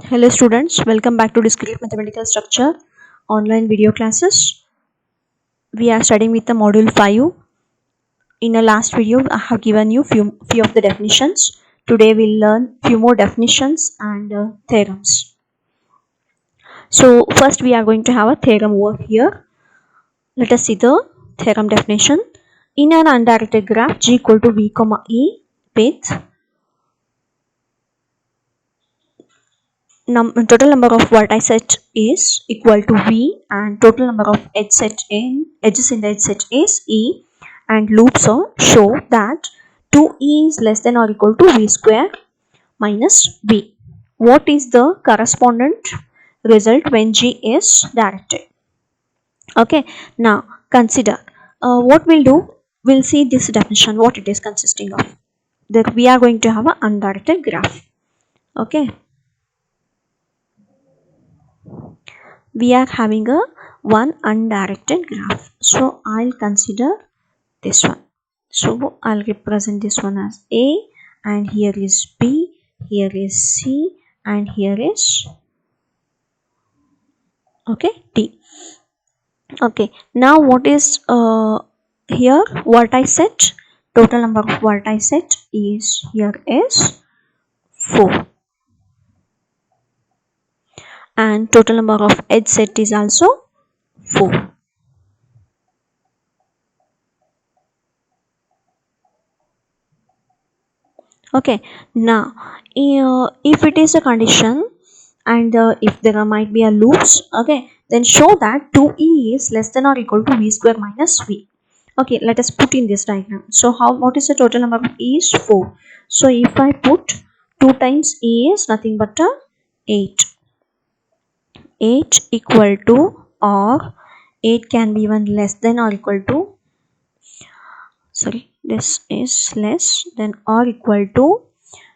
Hello students, welcome back to Discrete Mathematical Structure online video classes. We are studying with the module 5. In the last video, I have given you few of the definitions. Today we'll learn few more definitions and theorems. So first we are going to have a theorem over here. Let us see the theorem definition. In an undirected graph G equal to V, E with total number of vertices is equal to V and total number of edges in the edge set is E, and loops show that 2E is less than or equal to V square minus V. What is the correspondent result when G is directed? Okay, now consider what we'll do. We'll see this definition, what it is consisting of. That we are going to have an undirected graph. Okay, we are having a one undirected graph, so I'll consider this one. So I'll represent this one as A, and here is B, here is C, and here is D. Okay, now what is here vertex set? Total number of vertex set is here is 4, and total number of edge set is also 4. Okay, now if it is a condition and if there might be a loops, okay, then show that 2E is less than or equal to V square minus V. Okay, let us put in this diagram. So what is the total number of E is 4. So if I put 2 times E is nothing but 8. 8 equal to, or 8 can be even less than or equal to, sorry, this is less than or equal to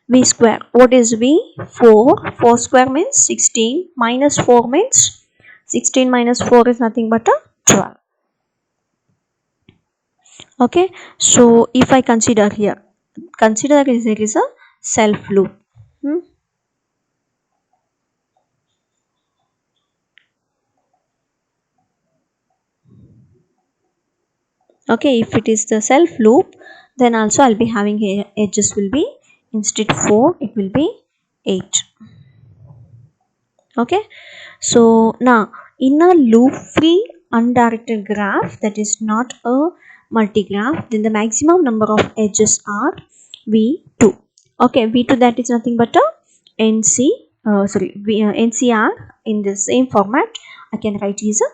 V square. What is V? 4. 4 square means 16. Minus 4 means 16 minus 4 is nothing but 12. Okay. So if I consider here, consider there is a self loop. Okay. If it is the self loop, then also I'll be having here edges will be, instead 4, it will be 8. Okay, so now in a loop free undirected graph that is not a multigraph, then the maximum number of edges are V2. Okay, V2, that is nothing but a NCR. In the same format I can write is a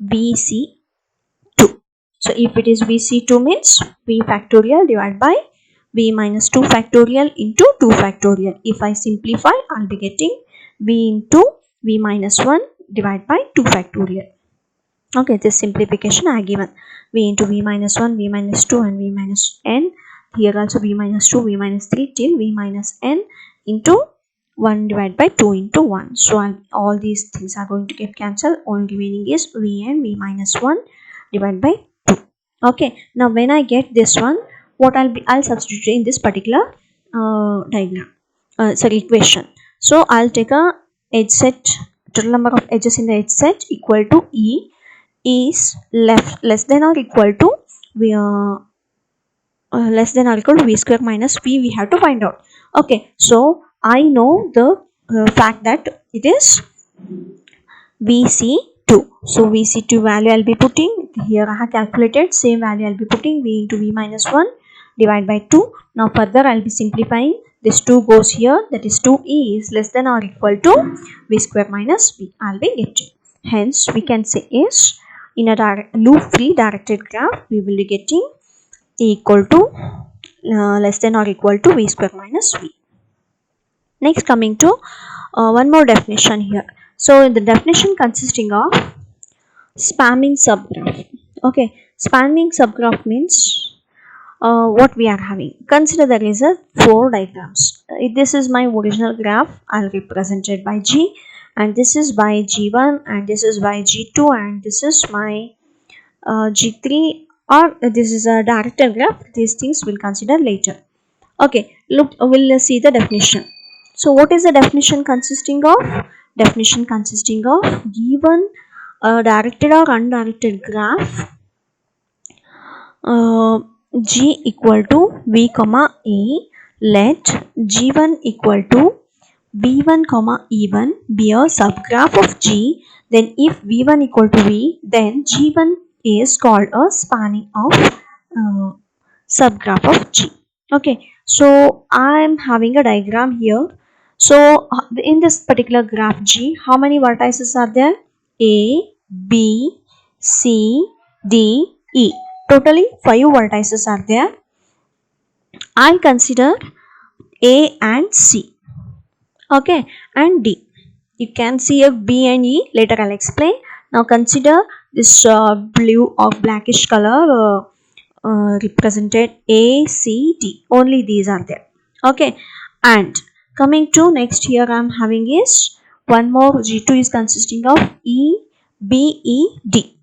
VC2. So if it is VC2 means V factorial divided by V minus 2 factorial into 2 factorial. If I simplify, I'll be getting V into V minus 1 divided by 2 factorial. Okay, this simplification I given V into V minus 1, V minus 2 and V minus n. Here also V minus 2, V minus 3 till V minus n into 1 divided by 2 into 1. So all these things are going to get cancelled. All remaining is V and V minus 1 divided by 2. Okay, now when I get this one, what I'll substitute in this particular equation. So I'll take a edge set, total number of edges in the edge set equal to E is less than or equal to V square minus V. We have to find out. Okay, so I know the fact that it is VC2. So VC2 value I'll be putting here. I have calculated, same value I'll be putting V into V minus 1 divided by 2. Now further I'll be simplifying. This 2 goes here, that is 2E is less than or equal to V square minus V. I'll be getting. Hence we can say is in a loop free directed graph we will be getting E equal to less than or equal to V square minus V. Next, coming to one more definition here. So the definition consisting of spanning subgraph. Okay, spanning subgraph means what we are having. Consider there is a 4 diagrams. This is my original graph. I'll represent it by G, and this is by G1, and this is by G2, and this is my G3, or this is a directed graph. These things we'll consider later. Okay, look, we'll see the definition. So what is the definition consisting of? Definition consisting of given a directed or undirected graph G equal to V comma A, let G1 equal to V1 comma E1 be a subgraph of G. Then if V1 equal to V, then G1 is called a spanning of subgraph of G. Okay, so I am having a diagram here. So in this particular graph G, how many vertices are there? A, B, C, D, E. Totally 5 vertices are there. I consider A and C. Okay, and D. You can see a B and E. Later I'll explain. Now consider this blue or blackish color represented A, C, D. Only these are there. Okay, and coming to next here I'm having is one more. G2 is consisting of E, B, E, D.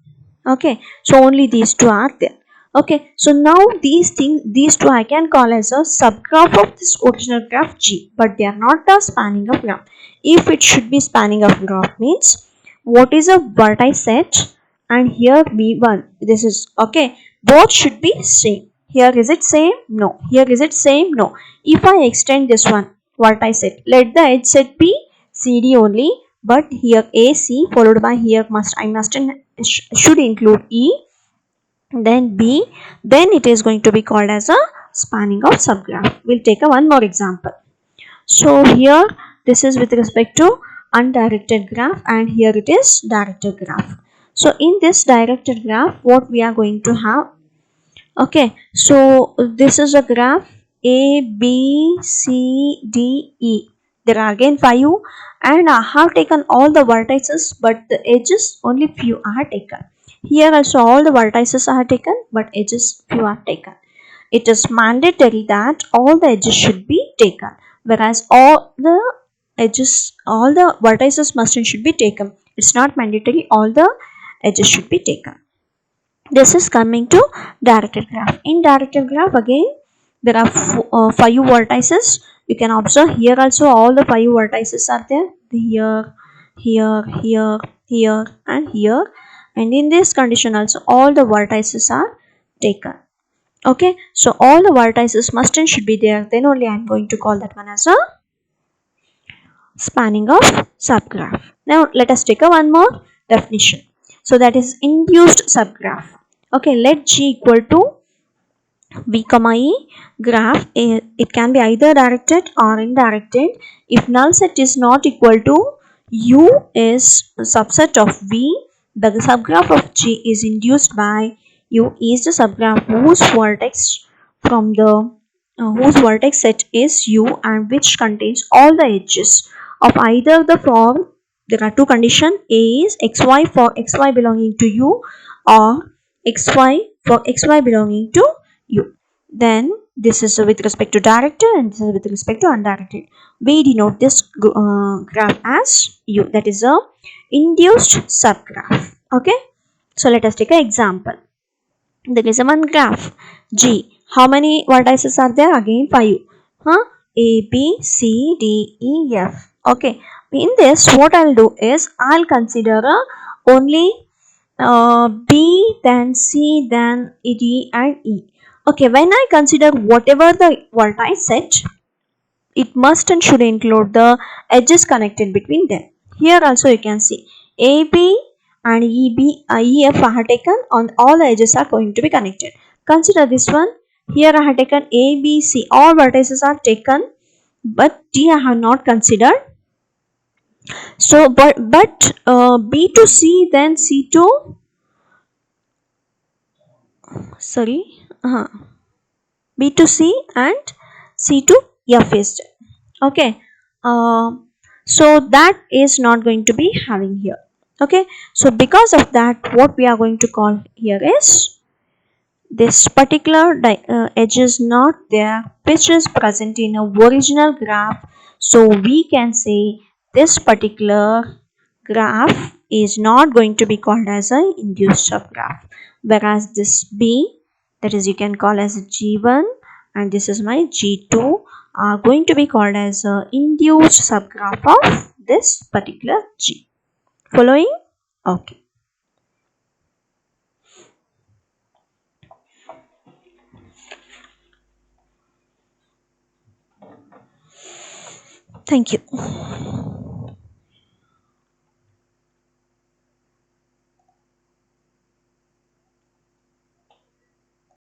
Okay, so only these two are there. Okay, so now these two I can call as a subgraph of this original graph G, but they are not a spanning of graph. If it should be spanning of graph means what is a vertex set, and here V1, this is okay, both should be same. Here is it same? No. Here is it same? No. If I extend this one vertex set, let the edge set be CD only, but here AC followed by here should include E, then B, then it is going to be called as a spanning of subgraph. We'll take one more example. So here this is with respect to undirected graph, and here it is directed graph. So in this directed graph, what we are going to have? Okay, so this is a graph A, B, C, D, E. There are again 5, and I have taken all the vertices, but the edges only few are taken. Here also all the vertices are taken, but edges few are taken. It is mandatory that all the edges should be taken, whereas all the vertices must and should be taken. It's not mandatory all the edges should be taken. This is coming to directed graph. In directed graph again there are 5 vertices. You can observe here also all the 5 vertices are there. Here, here, here, here and here. And in this condition also all the vertices are taken. Okay, so all the vertices must and should be there. Then only I am going to call that one as a spanning of subgraph. Now let us take one more definition. So that is induced subgraph. Okay, let G equal to V comma E graph. It can be either directed or indirected. If null set is not equal to U is a subset of V, the subgraph of G is induced by U is the subgraph whose vertex set is U and which contains all the edges of either the form. There are two conditions. A is xy for xy belonging to U, or xy for xy belonging to U. Then this is with respect to directed and this is with respect to undirected. We denote this graph as U, that is a induced subgraph. Okay, so let us take an example. There is a one graph G. How many vertices are there? Again 5. A, B, C, D, E, F. Okay, in this what I'll do is I'll consider only B, then C, then D and E. Okay, when I consider whatever the vertex set, it must and should include the edges connected between them. Here also you can see AB and EF I have taken on all the edges are going to be connected. Consider this one. Here I have taken A, B, C. All vertices are taken, but D I have not considered. So, but B to C, then C to B to C and C to F is there. Okay, so that is not going to be having here. Okay, so because of that, what we are going to call here is this particular edge is not there, which is present in a original graph. So we can say this particular graph is not going to be called as an induced subgraph, whereas this B, that is you can call as G1 and this is my G2, are going to be called as a induced subgraph of this particular G. Following? Okay. Thank you.